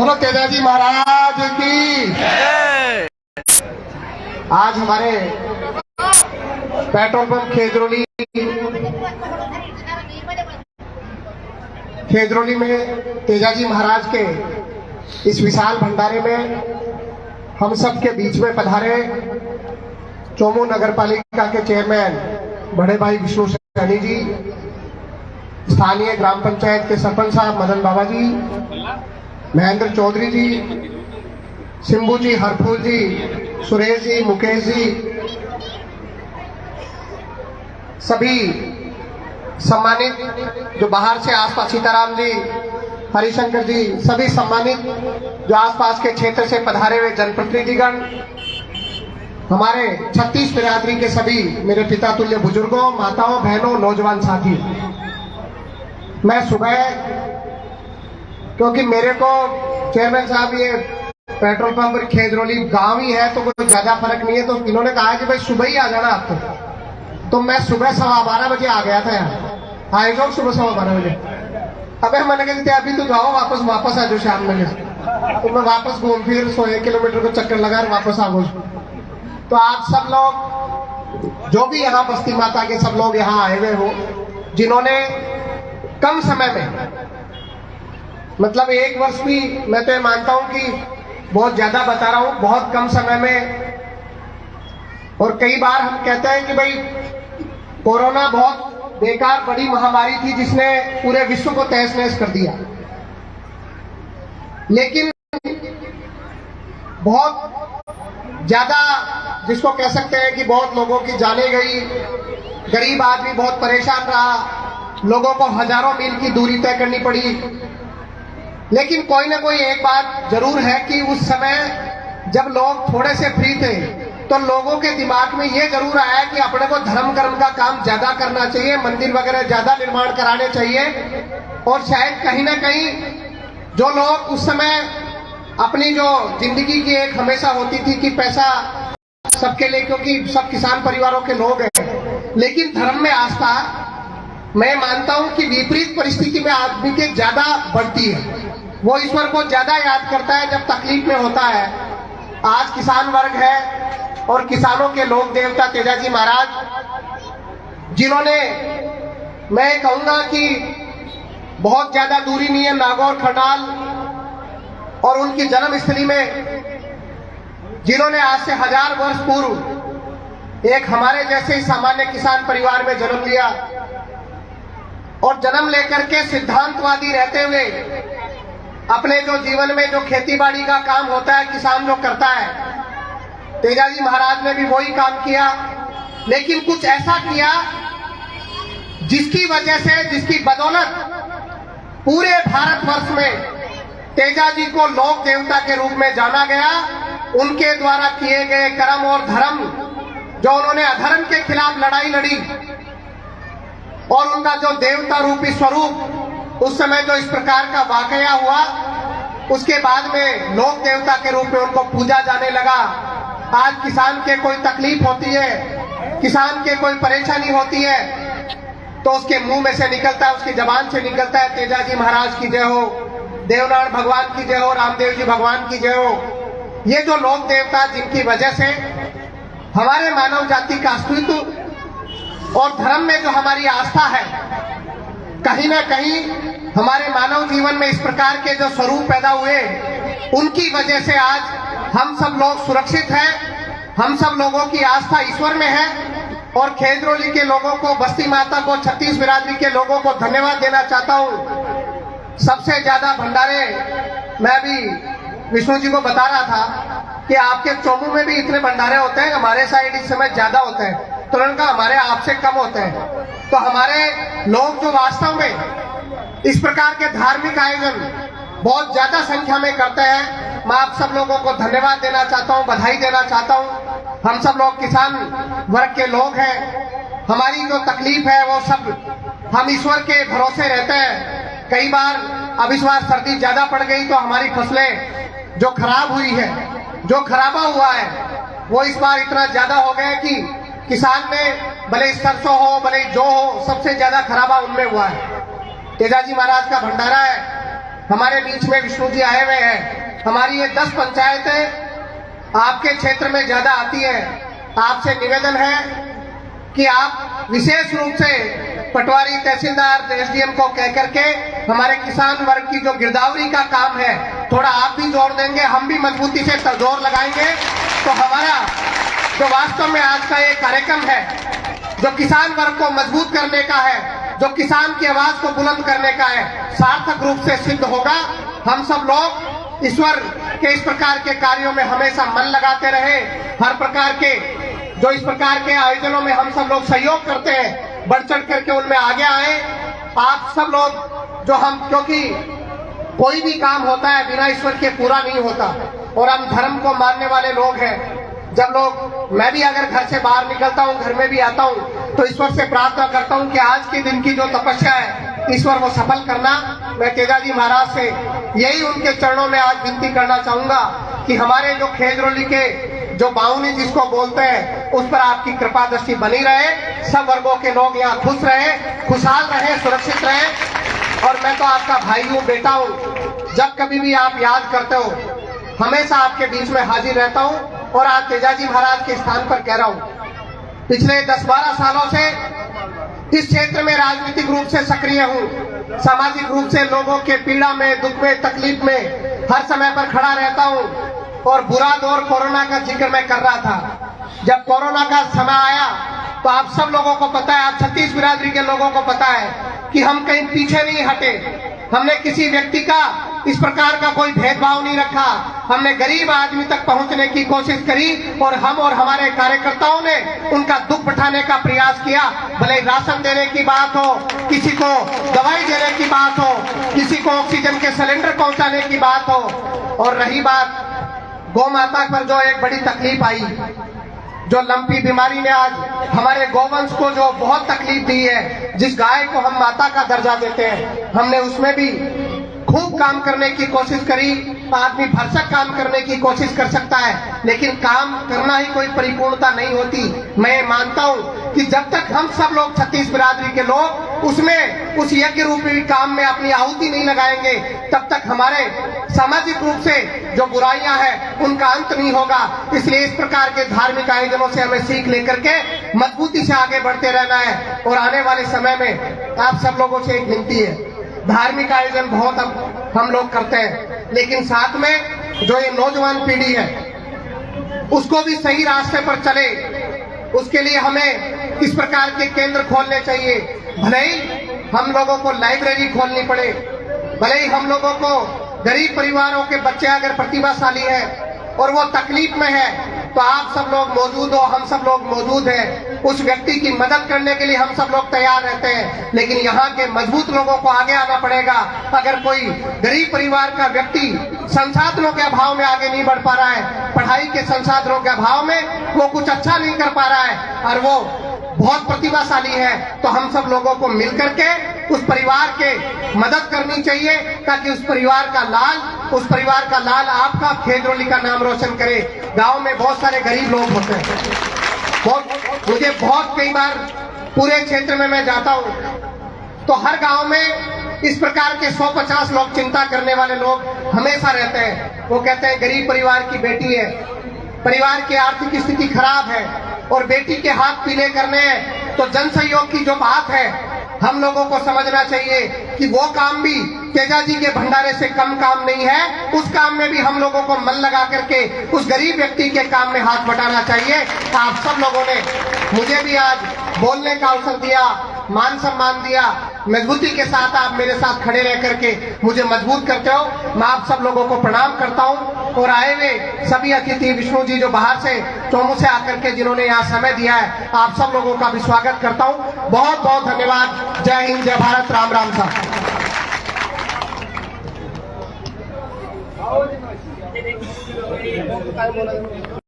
बोलो तेजाजी महाराज की। आज हमारे पेट्रोल पंप खेजरोली में तेजाजी महाराज के इस विशाल भंडारे में हम सब के बीच में पधारे चोमू नगर पालिका के चेयरमैन बड़े भाई विष्णु सैनी जी, स्थानीय ग्राम पंचायत के सरपंच साहब मदन बाबा जी, महेंद्र चौधरी जी, सिंबू जी, हरफूल जी, सुरेश जी, मुकेश जी, सभी सम्मानित जो बाहर से आसपास, सीताराम जी, हरिशंकर जी, सभी सम्मानित जो आसपास के क्षेत्र से पधारे हुए जनप्रतिनिधिगण, हमारे 36 बिरादरी के सभी मेरे पिता तुल्य बुजुर्गों, माताओं, बहनों, नौजवान साथी। मैं सुबह, क्योंकि मेरे को चेयरमैन साहब ये पेट्रोल पंप खेजरोली गांव ही है तो कोई ज्यादा फर्क नहीं है, तो इन्होंने कहा कि भाई सुबह ही आ जाना आप। तो मैं सुबह 12:15 बजे आ गया था यहाँ, आए जाओ सुबह 12:15 बजे। अबे मैंने कहते अभी तो जाओ, वापस आ जाओ शाम में। तो मैं वापस घूम फिर 100 किलोमीटर को चक्कर लगा वापस आ गए। तो आप सब लोग जो भी यहाँ बस्ती माता के सब लोग यहाँ आए हुए हो, जिन्होंने कम समय में, मतलब 1 वर्ष भी मैं तो ये मानता हूं कि बहुत ज्यादा बता रहा हूं, बहुत कम समय में। और कई बार हम कहते हैं कि भाई कोरोना बहुत बेकार बड़ी महामारी थी जिसने पूरे विश्व को तहस नहस कर दिया, लेकिन बहुत ज्यादा जिसको कह सकते हैं कि बहुत लोगों की जाने गई, गरीब आदमी बहुत परेशान रहा, लोगों को हजारों मील की दूरी तय करनी पड़ी। लेकिन कोई ना कोई एक बात जरूर है कि उस समय जब लोग थोड़े से फ्री थे तो लोगों के दिमाग में ये जरूर आया कि अपने को धर्म कर्म का काम ज्यादा करना चाहिए, मंदिर वगैरह ज्यादा निर्माण कराने चाहिए। और शायद कहीं ना कहीं जो लोग उस समय अपनी जो जिंदगी की एक हमेशा होती थी कि पैसा सबके लिए, क्योंकि सब किसान परिवारों के लोग हैं, लेकिन धर्म में आस्था मैं मानता हूं कि विपरीत परिस्थिति में आदमी के ज्यादा बढ़ती है। वो ईश्वर को ज्यादा याद करता है जब तकलीफ में होता है। आज किसान वर्ग है और किसानों के लोक देवता तेजाजी महाराज, जिन्होंने, मैं कहूंगा कि बहुत ज्यादा दूरी नहीं है, नागौर खटाल और उनकी जन्मस्थली में, जिन्होंने आज से 1000 वर्ष पूर्व एक हमारे जैसे ही सामान्य किसान परिवार में जन्म लिया और जन्म लेकर के सिद्धांतवादी रहते हुए अपने जो जीवन में जो खेतीबाड़ी का काम होता है, किसान जो करता है, तेजाजी महाराज ने भी वही काम किया। लेकिन कुछ ऐसा किया जिसकी वजह से, जिसकी बदौलत पूरे भारतवर्ष में तेजाजी को लोक देवता के रूप में जाना गया। उनके द्वारा किए गए कर्म और धर्म, जो उन्होंने अधर्म के खिलाफ लड़ाई लड़ी, और उनका जो देवता रूपी स्वरूप उस समय जो इस प्रकार का वाकया हुआ, उसके बाद में लोक देवता के रूप में उनको पूजा जाने लगा। आज किसान के कोई तकलीफ होती है, किसान के कोई परेशानी होती है, तो उसके मुंह में से निकलता है, उसकी जबान से निकलता है, तेजाजी महाराज की जय हो, देवनारायण भगवान की जय हो, रामदेव जी भगवान की जय हो। ये जो लोक देवता जिनकी वजह से हमारे मानव जाति का अस्तित्व और धर्म में जो हमारी आस्था है, कहीं ना कहीं हमारे मानव जीवन में इस प्रकार के जो स्वरूप पैदा हुए, उनकी वजह से आज हम सब लोग सुरक्षित हैं। हम सब लोगों की आस्था ईश्वर में है। और खेजरोली के लोगों को, बस्ती माता को, 36 बिरादरी के लोगों को धन्यवाद देना चाहता हूँ। सबसे ज्यादा भंडारे, मैं भी विष्णु जी को बता रहा था कि आपके चोमू में भी इतने भंडारे होते हैं, हमारे साइड इस समय ज्यादा होते हैं, तो उन्होंने कहा हमारे आपसे कम होते हैं। तो हमारे लोग जो वास्तव में इस प्रकार के धार्मिक आयोजन बहुत ज्यादा संख्या में करते हैं, मैं आप सब लोगों को धन्यवाद देना चाहता हूं, बधाई देना चाहता हूं। हम सब लोग किसान वर्ग के लोग हैं, हमारी जो तकलीफ है वो सब हम ईश्वर के भरोसे रहते हैं। कई बार अब इस बार सर्दी ज्यादा पड़ गई तो हमारी फसलें जो खराब हुई है, जो खराबा हुआ है, वो इस बार इतना ज्यादा हो गया कि किसान में भले सरसों हो, भले जो हो, सबसे ज्यादा खराबा उनमें हुआ है। तेजाजी महाराज का भंडारा है, हमारे बीच में विष्णु जी आए हुए हैं। हमारी ये 10 पंचायतें आपके क्षेत्र में ज्यादा आती है। आपसे निवेदन है कि आप विशेष रूप से पटवारी, तहसीलदार, एसडीएम को कह करके हमारे किसान वर्ग की जो गिरदावरी का काम है थोड़ा आप भी जोर देंगे, हम भी मजबूती से जोर लगाएंगे, तो हमारा जो वास्तव में आज का ये कार्यक्रम है जो किसान वर्ग को मजबूत करने का है, जो किसान की आवाज को बुलंद करने का है, सार्थक रूप से सिद्ध होगा। हम सब लोग ईश्वर के इस प्रकार के कार्यों में हमेशा मन लगाते रहे। हर प्रकार के जो इस प्रकार के आयोजनों में हम सब लोग सहयोग करते हैं, बढ़ चढ़ करके उनमें आगे आए। आप सब लोग जो हम, क्योंकि कोई भी काम होता है बिना ईश्वर के पूरा नहीं होता, और हम धर्म को मानने वाले लोग हैं। जब लोग, मैं भी अगर घर से बाहर निकलता हूँ, घर में भी आता हूँ, तो ईश्वर से प्रार्थना करता हूँ कि आज के दिन की जो तपस्या है ईश्वर वो सफल करना। मैं तेजाजी महाराज से यही उनके चरणों में आज विनती करना चाहूंगा कि हमारे जो खेजरोली के जो बाउनी जिसको बोलते हैं उस पर आपकी कृपा दृष्टि बनी रहे। सब वर्गों के लोग यहाँ खुश रहे, खुशहाल रहे, सुरक्षित रहे। और मैं तो आपका भाई हूँ, बेटा हूँ। जब कभी भी आप याद करते हो हमेशा आपके बीच में हाजिर रहता हूँ। और आज तेजाजी महाराज के स्थान पर कह रहा हूँ, पिछले 10-12 सालों से इस क्षेत्र में राजनीतिक रूप से सक्रिय हूँ। सामाजिक रूप से लोगों के पीड़ा में, दुख में, तकलीफ में हर समय पर खड़ा रहता हूँ। और बुरा दौर कोरोना का जिक्र मैं कर रहा था। जब कोरोना का समय आया तो आप सब लोगों को पता है, आप छत्तीस बिरादरी के लोगों को पता है कि हम कहीं पीछे नहीं हटे। हमने किसी व्यक्ति का इस प्रकार का कोई भेदभाव नहीं रखा। हमने गरीब आदमी तक पहुंचने की कोशिश करी और हम और हमारे कार्यकर्ताओं ने उनका दुख उठाने का प्रयास किया। भले राशन देने की बात हो, किसी को दवाई देने की बात हो, किसी को ऑक्सीजन के सिलेंडर पहुंचाने की बात हो। और रही बात गौ माता पर जो एक बड़ी तकलीफ आई, जो लंपी बीमारी ने आज हमारे गौवंश को जो बहुत तकलीफ दी है, जिस गाय को हम माता का दर्जा देते हैं, हमने उसमें भी खूब काम करने की कोशिश करी। आदमी भरसक काम करने की कोशिश कर सकता है, लेकिन काम करना ही कोई परिपूर्णता नहीं होती। मैं मानता हूं कि जब तक हम सब लोग छत्तीस बिरादरी के लोग उसमें उस यज्ञ रूपी काम में अपनी आहुति नहीं लगाएंगे, तब तक हमारे सामाजिक रूप से जो बुराइयां हैं उनका अंत नहीं होगा। इसलिए इस प्रकार के धार्मिक आयोजनों से हमें सीख लेकर के मजबूती से आगे बढ़ते रहना है। और आने वाले समय में आप सब लोगों से एक विनती है, धार्मिक आयोजन बहुत हम लोग करते हैं, लेकिन साथ में जो ये नौजवान पीढ़ी है उसको भी सही रास्ते पर चले, उसके लिए हमें इस प्रकार के केंद्र खोलने चाहिए। भले ही हम लोगों को लाइब्रेरी खोलनी पड़े, भले ही हम लोगों को गरीब परिवारों के बच्चे अगर प्रतिभाशाली है और वो तकलीफ में है तो आप सब लोग मौजूद हो, हम सब लोग मौजूद हैं। उस व्यक्ति की मदद करने के लिए हम सब लोग तैयार रहते हैं, लेकिन यहाँ के मजबूत लोगों को आगे आना पड़ेगा। अगर कोई गरीब परिवार का व्यक्ति संसाधनों के अभाव में आगे नहीं बढ़ पा रहा है, पढ़ाई के संसाधनों के अभाव में वो कुछ अच्छा नहीं कर पा रहा है और वो बहुत प्रतिभाशाली है, तो हम सब लोगों को मिलकर के उस परिवार के मदद करनी चाहिए, ताकि उस परिवार का लाल आपका खेजरोली का नाम रोशन करे। गांव में बहुत सारे गरीब लोग होते हैं। मुझे बहुत कई बार पूरे क्षेत्र में मैं जाता हूं तो हर गांव में इस प्रकार के 150 लोग चिंता करने वाले लोग हमेशा रहते हैं। वो कहते हैं गरीब परिवार की बेटी है, परिवार की आर्थिक स्थिति खराब है और बेटी के हाथ पीले करने हैं। तो जन सहयोग की जो बात है, हम लोगों को समझना चाहिए कि वो काम भी तेजाजी के भंडारे से कम काम नहीं है। उस काम में भी हम लोगों को मन लगा करके उस गरीब व्यक्ति के काम में हाथ बटाना चाहिए। आप सब लोगों ने मुझे भी आज बोलने का अवसर दिया, मान सम्मान दिया, मजबूती के साथ आप मेरे साथ खड़े रह करके मुझे मजबूत करते हो। मैं आप सब लोगों को प्रणाम करता हूं और आए हुए सभी अतिथि विष्णु जी जो बाहर से चोमू से आकर के जिन्होंने यहाँ समय दिया है, आप सब लोगों का भी स्वागत करता हूं। बहुत बहुत धन्यवाद। जय हिंद, जय भारत, राम राम साहब।